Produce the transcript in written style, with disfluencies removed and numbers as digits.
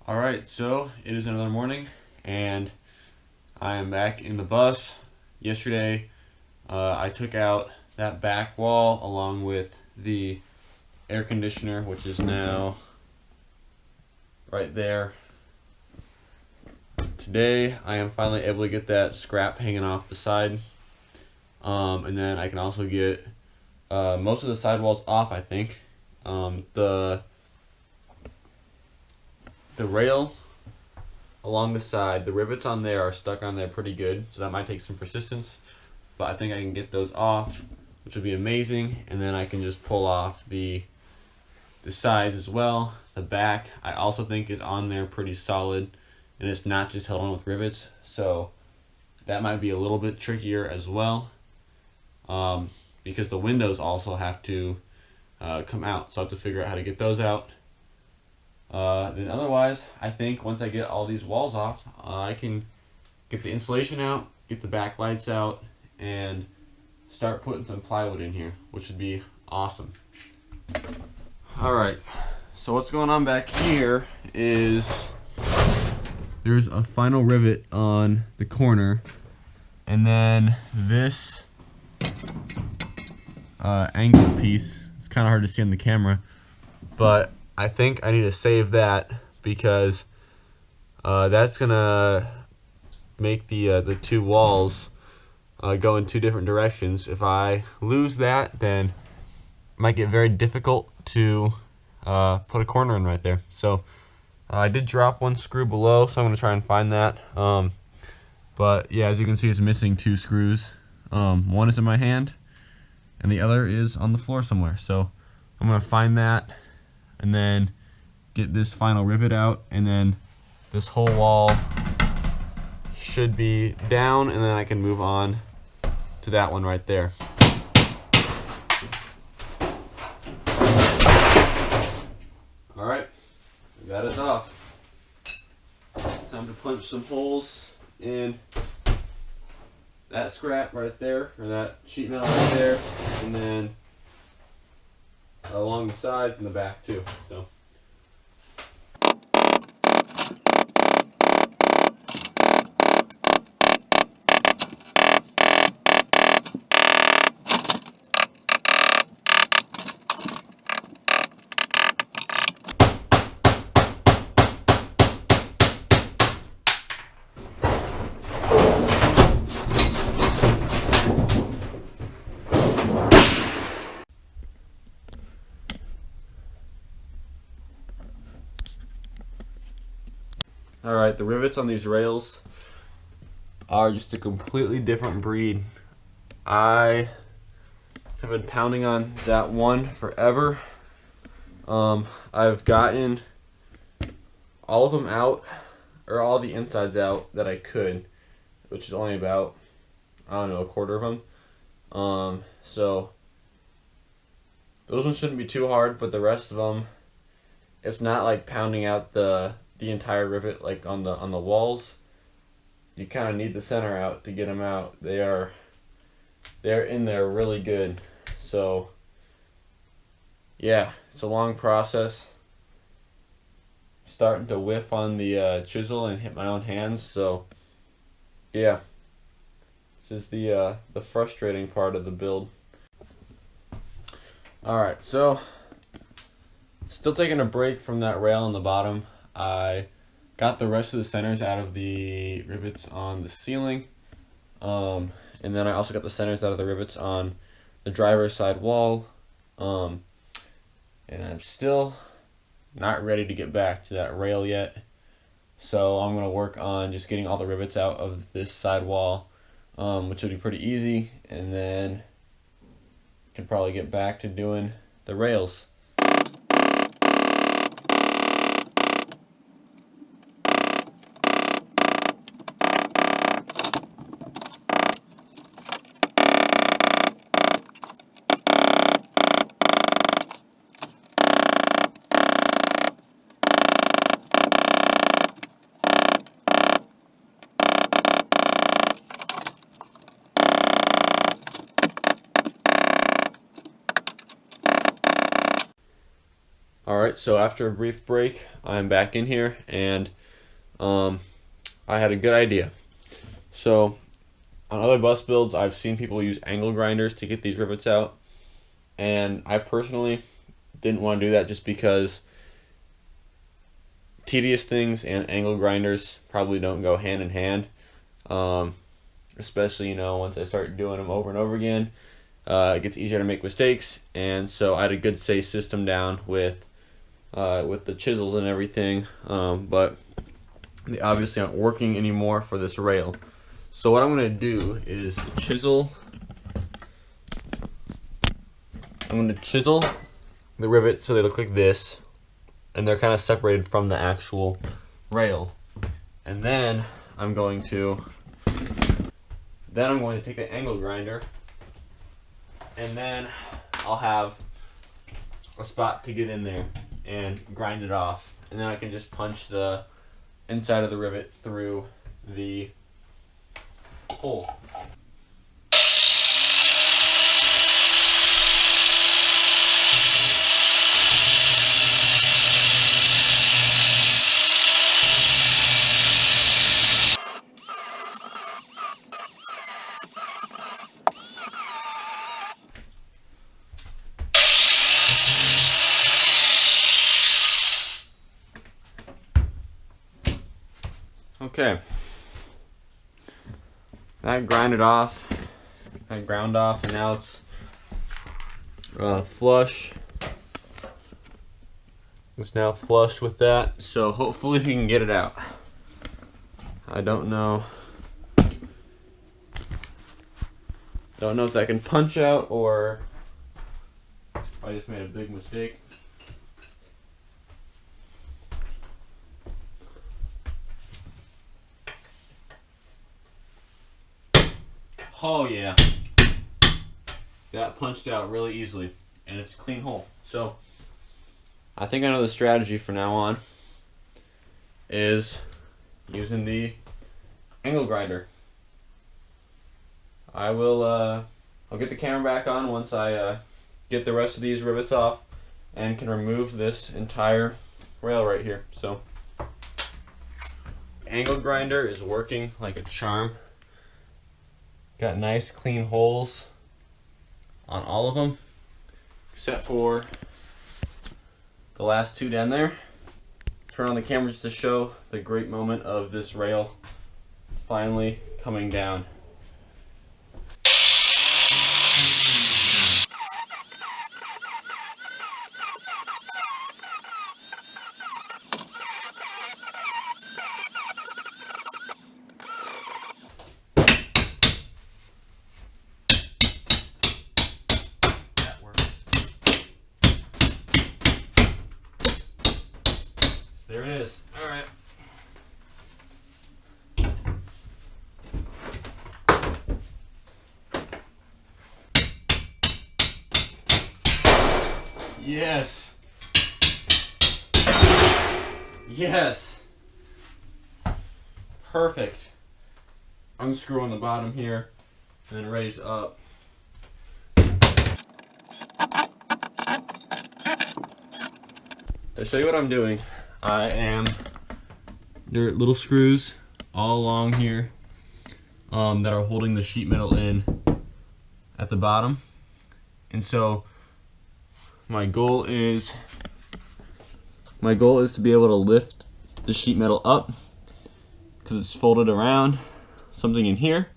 All right, so it is another morning, and I am back in the bus. Yesterday, I took out that back wall along with the air conditioner, which is now right there. Today, I am finally able to get that scrap hanging off the side, and then I can also get most of the sidewalls off. I think the rail along the side, the rivets on there are stuck on there pretty good, so that might take some persistence, but I think I can get those off, which would be amazing, and then I can just pull off the sides as well. The back I also think is on there pretty solid, and it's not just held on with rivets, so that might be a little bit trickier as well, because the windows also have to come out, so I have to figure out how to get those out. Then otherwise, I think once I get all these walls off, I can get the insulation out, get the back lights out, and start putting some plywood in here, which would be awesome. Alright, so what's going on back here is there's a final rivet on the corner, and then this angle piece, it's kind of hard to see on the camera, but I think I need to save that because that's gonna make the two walls go in two different directions. If I lose that, then it might get very difficult to put a corner in right there. So I did drop one screw below, so I'm gonna try and find that. But yeah, as you can see, it's missing two screws. One is in my hand, and the other is on the floor somewhere. So I'm gonna find that, and then get this final rivet out, and then this whole wall should be down, and then I can move on to that one right there. Alright, that is off. Time to punch some holes in that scrap right there, or that sheet metal right there, and then along the sides and the back too. So alright, the rivets on these rails are just a completely different breed. I have been pounding on that one forever. I've gotten all of them out, or all the insides out that I could, which is only about, I don't know, a quarter of them. So those ones shouldn't be too hard, but the rest of them, it's not like pounding out the entire rivet like on the walls. You kind of need the center out to get them out. They're in there really good. So yeah, it's a long process. Starting to whiff on the chisel and hit my own hands. So yeah, this is the frustrating part of the build. All right, so still taking a break from that rail on the bottom. I got the rest of the centers out of the rivets on the ceiling, and then I also got the centers out of the rivets on the driver's side wall, and I'm still not ready to get back to that rail yet, so I'm going to work on just getting all the rivets out of this side wall, which will be pretty easy, and then can probably get back to doing the rails. Alright, so after a brief break, I'm back in here, and I had a good idea. So on other bus builds, I've seen people use angle grinders to get these rivets out, and I personally didn't want to do that just because tedious things and angle grinders probably don't go hand in hand. Especially, once I start doing them over and over again, it gets easier to make mistakes. And so I had a good safe system down with the chisels and everything, but they obviously aren't working anymore for this rail. So what I'm going to do is chisel. I'm going to chisel the rivets so they look like this, and they're kind of separated from the actual rail. And then I'm going to take the angle grinder, and then I'll have a spot to get in there and grind it off, and then I can just punch the inside of the rivet through the hole. Okay, that ground off, and now it's flush. It's now flush with that, so hopefully we can get it out. I don't know if that can punch out or if I just made a big mistake. Oh yeah, that punched out really easily, and it's a clean hole. So I think I know the strategy from now on is using the angle grinder. I'll get the camera back on once I get the rest of these rivets off and can remove this entire rail right here. So angle grinder is working like a charm. Got nice clean holes on all of them, except for the last two down there. Turn on the camera just to show the great moment of this rail finally coming down. There it is. All right. Yes. Yes. Perfect. Unscrew on the bottom here and then raise up. To show you what I'm doing, there are little screws all along here that are holding the sheet metal in at the bottom. And so my goal is to be able to lift the sheet metal up because it's folded around something in here.